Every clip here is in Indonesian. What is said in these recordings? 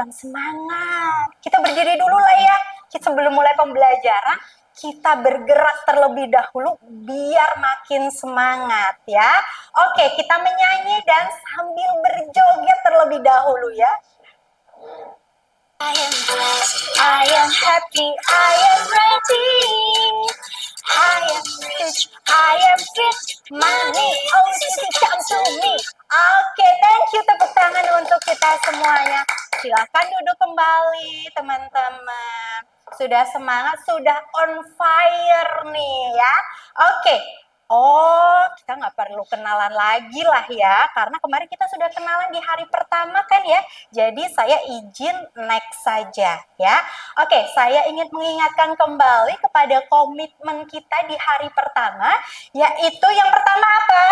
teman-teman semangat. Kita berdiri dulu lah ya. Sebelum mulai pembelajaran, kita bergerak terlebih dahulu biar makin semangat ya. Oke, kita menyanyi dan sambil berjoget terlebih dahulu ya. I am blessed, I am happy, I am ready. I am rich, I am fit, money always come to me. Oke, thank you, tepuk tangan untuk kita semuanya. Silakan duduk kembali teman-teman. Sudah semangat, sudah on fire nih ya. Oke. Oh, kita nggak perlu kenalan lagi lah ya, karena kemarin kita sudah kenalan di hari pertama kan ya. Jadi saya izin next saja ya. Oke, saya ingin mengingatkan kembali kepada komitmen kita di hari pertama, yaitu yang pertama apa?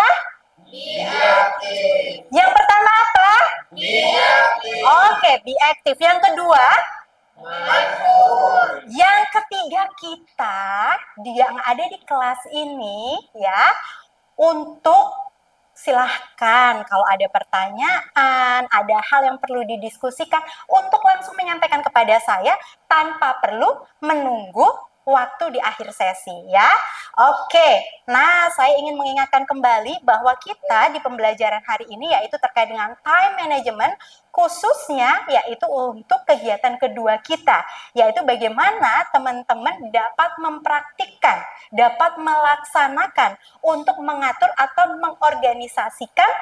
Be active. Yang pertama apa? Be active. Oke, be active. Yang kedua? Mindful. Yang ketiga kita yang ada di kelas ini ya, untuk silahkan kalau ada pertanyaan, ada hal yang perlu didiskusikan untuk langsung menyampaikan kepada saya tanpa perlu menunggu waktu di akhir sesi ya. Oke, nah saya ingin mengingatkan kembali bahwa kita di pembelajaran hari ini yaitu terkait dengan time management, khususnya yaitu untuk kegiatan kedua kita, yaitu bagaimana teman-teman dapat mempraktikkan, dapat melaksanakan untuk mengatur atau mengorganisasikan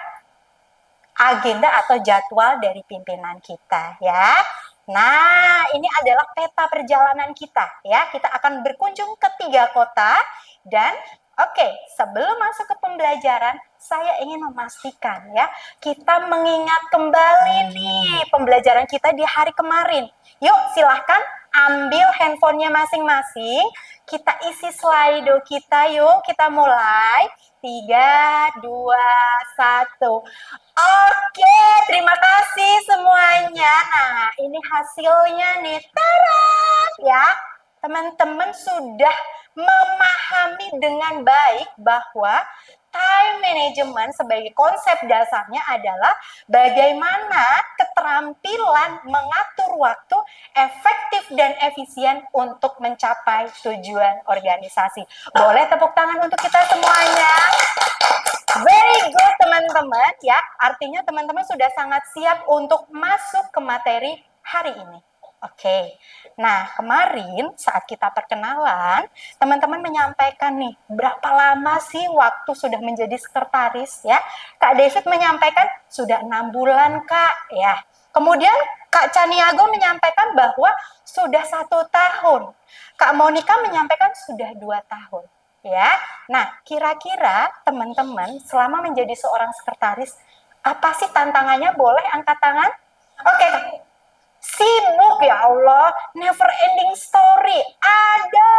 agenda atau jadwal dari pimpinan kita ya. Nah, ini adalah peta perjalanan kita ya. Kita akan berkunjung ke 3 kota dan oke, sebelum masuk ke pembelajaran, saya ingin memastikan ya, kita mengingat kembali nih pembelajaran kita di hari kemarin. Yuk, silahkan ambil handphonenya masing-masing, kita isi Slido kita yuk, kita mulai. 3, 2, 1. Oke, terima kasih semuanya. Nah, ini hasilnya nih. Tada! Ya, teman-teman sudah memahami dengan baik bahwa time management sebagai konsep dasarnya adalah bagaimana keterampilan mengatur waktu efektif dan efisien untuk mencapai tujuan organisasi. Boleh tepuk tangan untuk kita semuanya. Very good teman-teman ya. Artinya teman-teman sudah sangat siap untuk masuk ke materi hari ini. Oke, nah kemarin saat kita perkenalan, teman-teman menyampaikan nih, berapa lama sih waktu sudah menjadi sekretaris ya? Kak David menyampaikan sudah 6 bulan Kak ya. Kemudian Kak Caniago menyampaikan bahwa sudah 1 tahun. Kak Monica menyampaikan sudah 2 tahun ya. Nah, kira-kira teman-teman selama menjadi seorang sekretaris, apa sih tantangannya? Boleh angkat tangan? Oke, sibuk ya Allah, never ending story, ada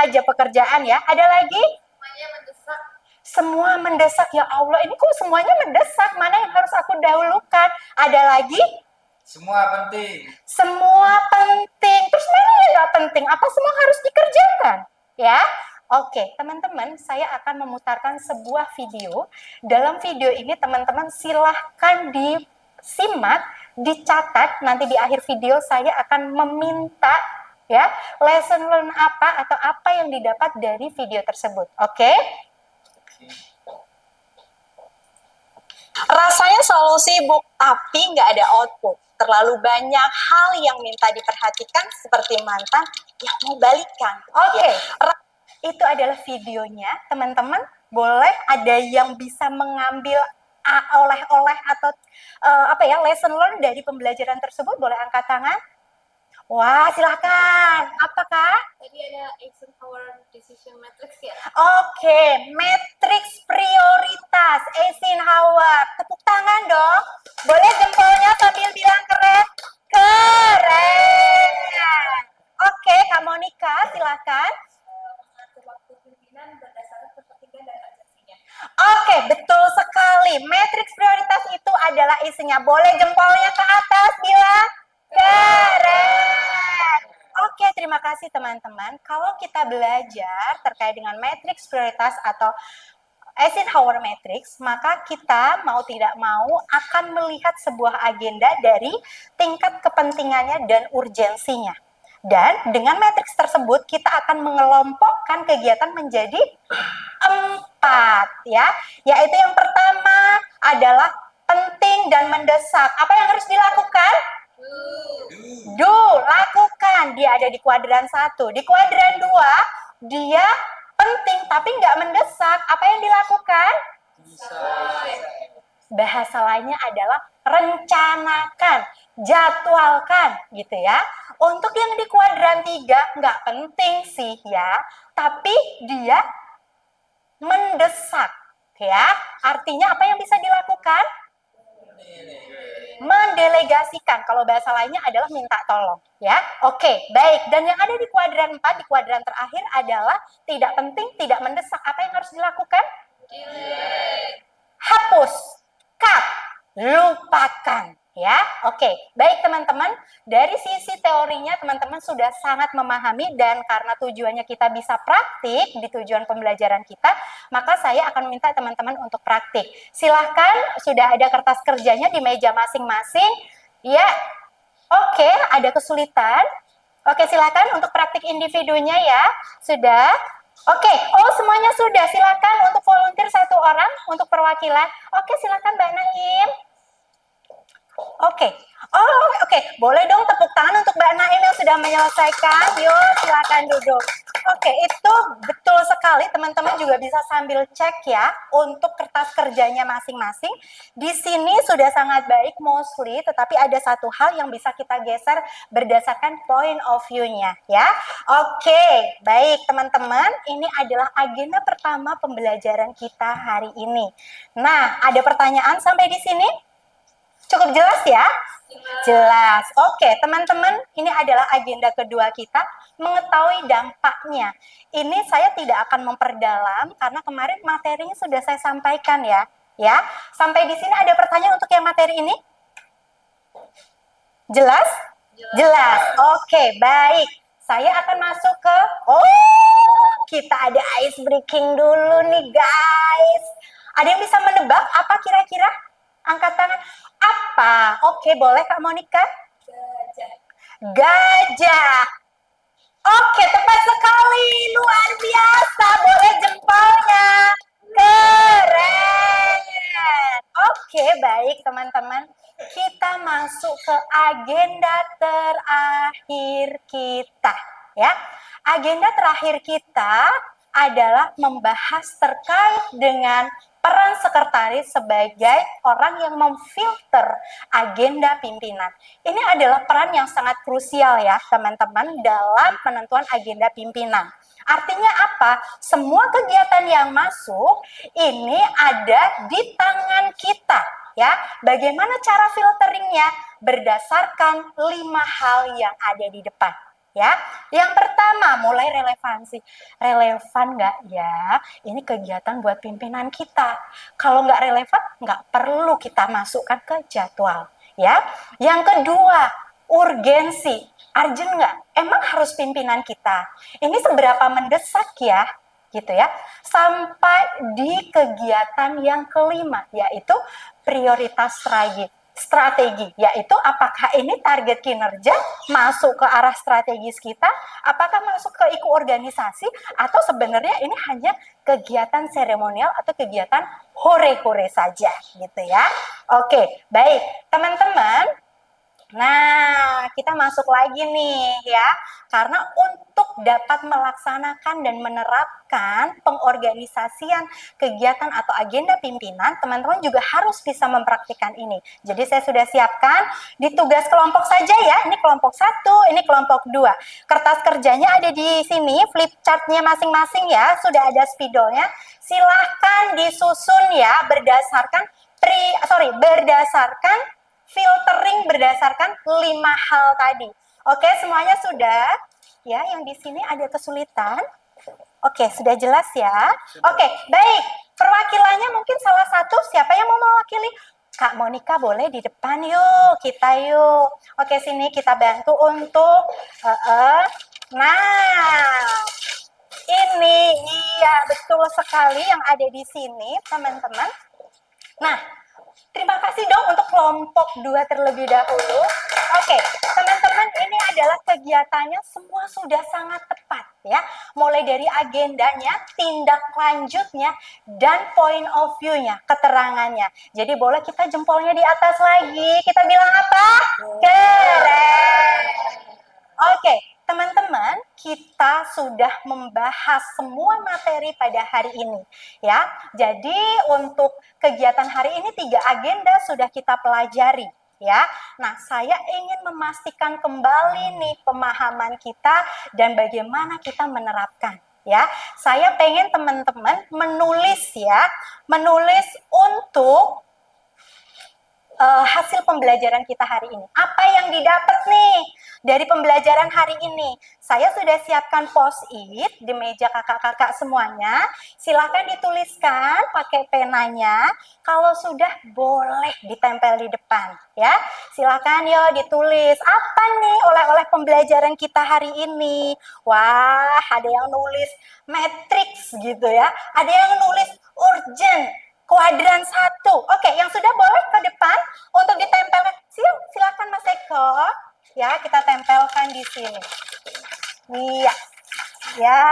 aja pekerjaan ya. Ada lagi? Semuanya mendesak. Semua mendesak ya Allah, ini kok semuanya mendesak, mana yang harus aku dahulukan? Ada lagi? Semua penting. Semua penting, terus mana yang gak penting? Apa semua harus dikerjakan? Ya, oke teman-teman, saya akan memutarkan sebuah video. Dalam video ini teman-teman silahkan disimak, dicatat, nanti di akhir video saya akan meminta ya lesson learn apa atau apa yang didapat dari video tersebut. Oke? Rasanya selalu sibuk tapi nggak ada output. Terlalu banyak hal yang minta diperhatikan seperti mantan yang mau balikan. Oke, itu adalah videonya. Teman-teman boleh ada yang bisa mengambil oleh-oleh atau lesson learn dari pembelajaran tersebut, boleh angkat tangan. Wah, silahkan. Apa Kak? Tadi ada Eisenhower Decision Matrix ya? Oke, matriks prioritas Eisenhower. Tepuk tangan dong. Boleh jempolnya sambil bilang keren? Keren. Oke, Kak Monica, silahkan. Mengatur waktu pimpinan berdasarkan kepentingan dan urgensinya. Oke, betul sekali. Matriks prioritas itu adalah isinya. Boleh jempolnya ke atas, bilang keren. Oke, terima kasih teman-teman. Kalau kita belajar terkait dengan matriks prioritas atau Eisenhower Matrix, maka kita mau tidak mau akan melihat sebuah agenda dari tingkat kepentingannya dan urgensinya. Dan dengan matriks tersebut kita akan mengelompokkan kegiatan menjadi 4 ya. Yaitu yang pertama adalah penting dan mendesak. Apa yang harus dilakukan? Do, lakukan. Dia ada di kuadran 1. Di kuadran 2, dia penting tapi nggak mendesak. Apa yang dilakukan? Bahasa lainnya adalah rencanakan, jadwalkan gitu ya. Untuk yang di kuadran 3 nggak penting sih ya, tapi dia mendesak ya. Artinya apa yang bisa dilakukan? Mendelegasikan. Kalau bahasa lainnya adalah minta tolong ya. Oke, baik. Dan yang ada di kuadran 4, di kuadran terakhir adalah tidak penting, tidak mendesak. Apa yang harus dilakukan? Hapus, cut, lupakan ya. Oke, baik teman-teman. Dari sisi teorinya teman-teman sudah sangat memahami, dan karena tujuannya kita bisa praktik di tujuan pembelajaran kita, maka saya akan minta teman-teman untuk praktik. Silahkan, sudah ada kertas kerjanya di meja masing-masing ya. Oke, ada kesulitan? Oke, silakan untuk praktik individunya ya. Sudah? Oke, oh semuanya sudah. Silakan untuk volunteer 1 orang untuk perwakilan. Oke, silakan Mbak Naim. Oke. Oh, oke. Boleh dong tepuk tangan untuk Mbak Naim yang sudah menyelesaikan. Yuk, silakan duduk. Oke, itu betul sekali. Teman-teman juga bisa sambil cek ya untuk kertas kerjanya masing-masing. Di sini sudah sangat baik mostly, tetapi ada satu hal yang bisa kita geser berdasarkan point of view-nya ya. Oke, baik teman-teman. Ini adalah agenda pertama pembelajaran kita hari ini. Nah, ada pertanyaan sampai di sini? Cukup jelas ya? Jelas. Oke, teman-teman, ini adalah agenda kedua kita, mengetahui dampaknya. Ini saya tidak akan memperdalam karena kemarin materinya sudah saya sampaikan ya. Ya, sampai di sini ada pertanyaan untuk yang materi ini? Jelas? Jelas. Oke, baik. Saya akan masuk ke kita ada ice breaking dulu nih, guys. Ada yang bisa menebak apa kira-kira? Angkat tangan. Apa? Oke, boleh Kak Monica? Gajah. Gajah. Oke, tepat sekali. Luar biasa. Boleh jempolnya. Keren. Oke, baik teman-teman. Kita masuk ke agenda terakhir kita. Ya, agenda terakhir kita adalah membahas terkait dengan peran sekretaris sebagai orang yang memfilter agenda pimpinan. Ini adalah peran yang sangat krusial ya teman-teman dalam penentuan agenda pimpinan. Artinya apa? Semua kegiatan yang masuk ini ada di tangan kita ya. Bagaimana cara filteringnya? Berdasarkan 5 hal yang ada di depan. Ya, yang pertama mulai relevansi. Relevan nggak ya? Ini kegiatan buat pimpinan kita. Kalau nggak relevan, nggak perlu kita masukkan ke jadwal. Ya, yang kedua urgensi. Urgent nggak? Emang harus pimpinan kita? Ini seberapa mendesak ya? Gitu ya. Sampai di kegiatan yang kelima, yaitu prioritas strategi, yaitu apakah ini target kinerja masuk ke arah strategis kita, apakah masuk ke IKU organisasi, atau sebenarnya ini hanya kegiatan seremonial atau kegiatan hore-hore saja gitu ya. Oke, baik teman-teman. Nah, kita masuk lagi nih ya, karena untuk dapat melaksanakan dan menerapkan pengorganisasian kegiatan atau agenda pimpinan, teman-teman juga harus bisa mempraktikkan ini. Jadi saya sudah siapkan di tugas kelompok saja ya, ini kelompok 1, ini kelompok 2. Kertas kerjanya ada di sini, flip chartnya masing-masing ya, sudah ada spidolnya. Silahkan disusun ya berdasarkan filtering berdasarkan 5 hal tadi. Oke, semuanya sudah? Ya, yang di sini ada kesulitan. Oke, sudah jelas ya? Oke, baik. Perwakilannya mungkin salah satu, siapa yang mau mewakili? Kak Monica boleh di depan yuk, kita yuk. Oke, sini kita bantu untuk nah, ini, iya betul sekali yang ada di sini, teman-teman. Nah, terima kasih dong untuk kelompok 2 terlebih dahulu. Oke, teman-teman, ini adalah kegiatannya semua sudah sangat tepat ya. Mulai dari agendanya, tindak lanjutnya, dan point of view-nya, keterangannya. Jadi boleh kita jempolnya di atas lagi. Kita bilang apa? Keren. Oke, teman-teman, kita sudah membahas semua materi pada hari ini ya. Jadi untuk kegiatan hari ini 3 agenda sudah kita pelajari ya. Nah, saya ingin memastikan kembali nih pemahaman kita dan bagaimana kita menerapkan ya. Saya pengen teman-teman menulis ya, menulis untuk hasil pembelajaran kita hari ini. Apa yang didapat nih dari pembelajaran hari ini? Saya sudah siapkan post-it di meja kakak-kakak semuanya. Silakan dituliskan pakai penanya. Kalau sudah boleh ditempel di depan ya. Silakan yo ditulis. Apa nih oleh-oleh pembelajaran kita hari ini? Wah, ada yang nulis matrix gitu ya. Ada yang nulis urgent. Kuadran 1. Oke, yang sudah boleh ke depan untuk ditempelkan. Silakan Mas Eko. Ya, kita tempelkan di sini. Iya. Ya.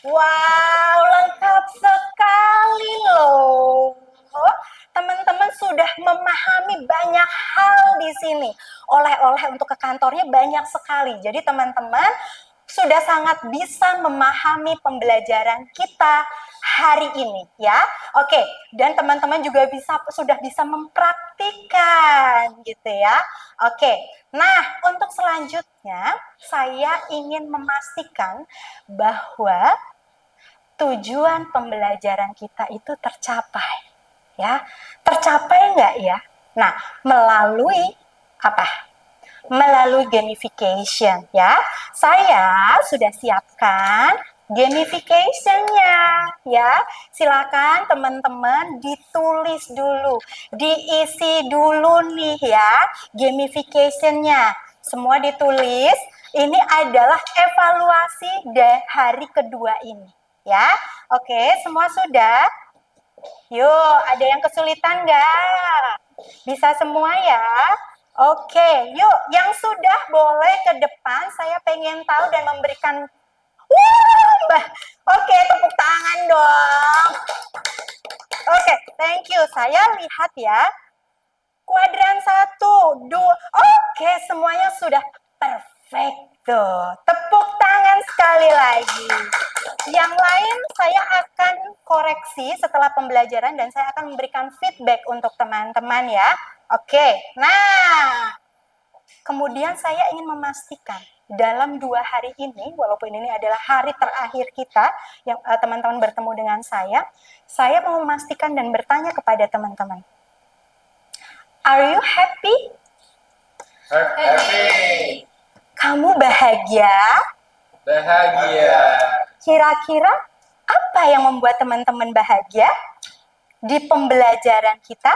Wow, lengkap sekali loh. Teman-teman sudah memahami banyak hal di sini. Oleh-oleh untuk ke kantornya banyak sekali. Jadi teman-teman sudah sangat bisa memahami pembelajaran kita hari ini ya. Oke, dan teman-teman juga sudah bisa mempraktikkan gitu ya. Oke. Nah, untuk selanjutnya saya ingin memastikan bahwa tujuan pembelajaran kita itu tercapai ya. Tercapai enggak ya? Nah, melalui apa? Melalui gamification ya. Saya sudah siapkan gamification-nya ya. Silakan teman-teman ditulis dulu, diisi dulu nih ya gamification-nya. Semua ditulis. Ini adalah evaluasi dari hari kedua ini ya. Oke, semua sudah? Yuk, ada yang kesulitan nggak? Bisa semua ya? Oke, yuk yang sudah boleh ke depan. Saya pengen tahu dan memberikan Mbak. Oke, tepuk tangan dong. Oke, thank you. Saya lihat ya. Kuadran 1, 2. Oke, semuanya sudah perfecto. Tepuk tangan sekali lagi. Yang lain saya akan koreksi setelah pembelajaran dan saya akan memberikan feedback untuk teman-teman ya. Oke, nah kemudian saya ingin memastikan dalam 2 hari ini, walaupun ini adalah hari terakhir kita yang teman-teman bertemu dengan saya mau memastikan dan bertanya kepada teman-teman. Are you happy? Happy. Kamu bahagia? Bahagia. Kira-kira apa yang membuat teman-teman bahagia di pembelajaran kita?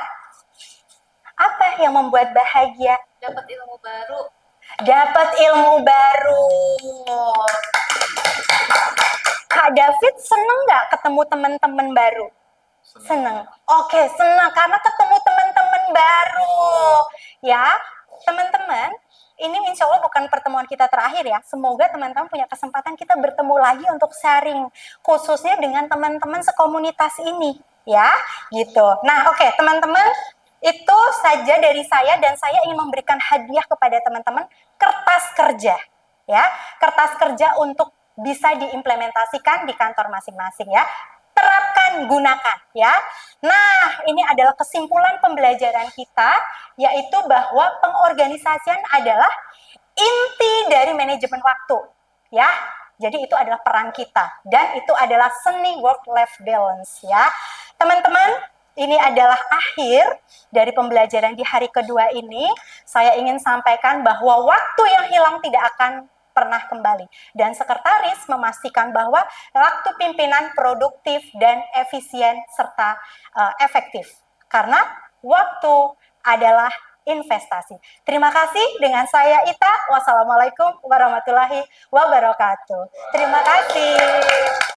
Apa yang membuat bahagia? Dapat ilmu baru. Dapat ilmu baru. Kak David seneng nggak ketemu teman-teman baru? Seneng. Oke, senang karena ketemu teman-teman baru. Ya, teman-teman, ini insya Allah bukan pertemuan kita terakhir ya. Semoga teman-teman punya kesempatan kita bertemu lagi untuk sharing, khususnya dengan teman-teman sekomunitas ini, ya, gitu. Nah, oke, teman-teman, itu saja dari saya dan saya ingin memberikan hadiah kepada teman-teman kertas kerja, ya, kertas kerja untuk bisa diimplementasikan di kantor masing-masing ya. Terapkan, gunakan ya. Nah, ini adalah kesimpulan pembelajaran kita, yaitu bahwa pengorganisasian adalah inti dari manajemen waktu ya. Jadi itu adalah peran kita dan itu adalah seni work-life balance ya. Teman-teman, ini adalah akhir dari pembelajaran di hari kedua ini. Saya ingin sampaikan bahwa waktu yang hilang tidak akan pernah kembali. Dan sekretaris memastikan bahwa waktu pimpinan produktif dan efisien serta efektif. Karena waktu adalah investasi. Terima kasih, dengan saya Ita. Wassalamualaikum warahmatullahi wabarakatuh. Terima kasih.